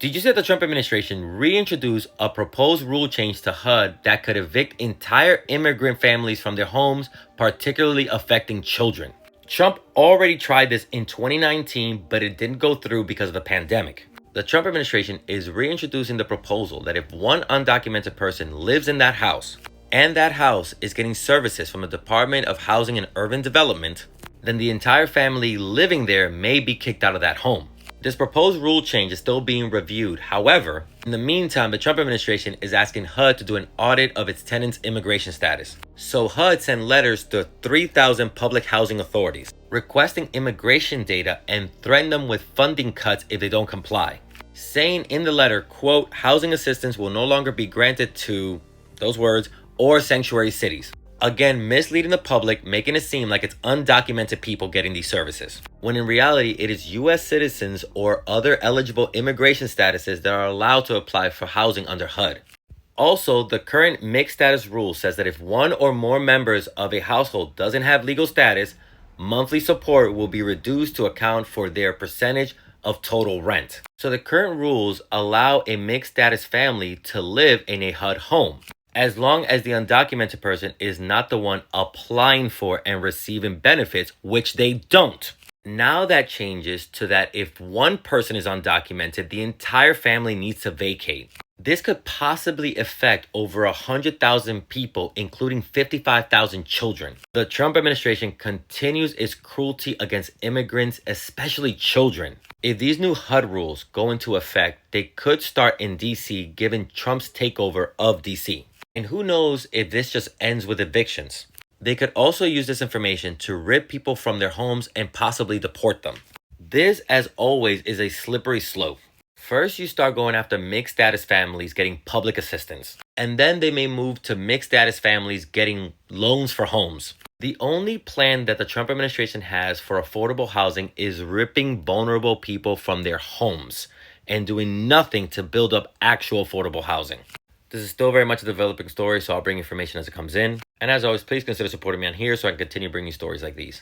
Did you see that the Trump administration reintroduced a proposed rule change to HUD that could evict entire immigrant families from their homes, particularly affecting children? Trump already tried this in 2019, but it didn't go through because of the pandemic. The Trump administration is reintroducing the proposal that if one undocumented person lives in that house, and that house is getting services from the Department of Housing and Urban Development, then the entire family living there may be kicked out of that home. This proposed rule change is still being reviewed. However, in the meantime, the Trump administration is asking HUD to do an audit of its tenants' immigration status. So HUD sent letters to 3,000 public housing authorities requesting immigration data and threaten them with funding cuts if they don't comply, saying in the letter, quote, housing assistance will no longer be granted to, those words, or sanctuary cities. Again, misleading the public, making it seem like it's undocumented people getting these services, when in reality, it is US citizens or other eligible immigration statuses that are allowed to apply for housing under HUD. Also, the current mixed status rule says that if one or more members of a household doesn't have legal status, monthly support will be reduced to account for their percentage of total rent. So the current rules allow a mixed status family to live in a HUD home, as long as the undocumented person is not the one applying for and receiving benefits, which they don't. Now that changes to that if one person is undocumented, the entire family needs to vacate. This could possibly affect over 100,000 people, including 55,000 children. The Trump administration continues its cruelty against immigrants, especially children. If these new HUD rules go into effect, they could start in DC, given Trump's takeover of DC. And who knows if this just ends with evictions. They could also use this information to rip people from their homes and possibly deport them. This, as always, is a slippery slope. First, you start going after mixed status families getting public assistance, and then they may move to mixed status families getting loans for homes. The only plan that the Trump administration has for affordable housing is ripping vulnerable people from their homes and doing nothing to build up actual affordable housing. This is still very much a developing story, so I'll bring information as it comes in. And as always, please consider supporting me on here so I can continue bringing stories like these.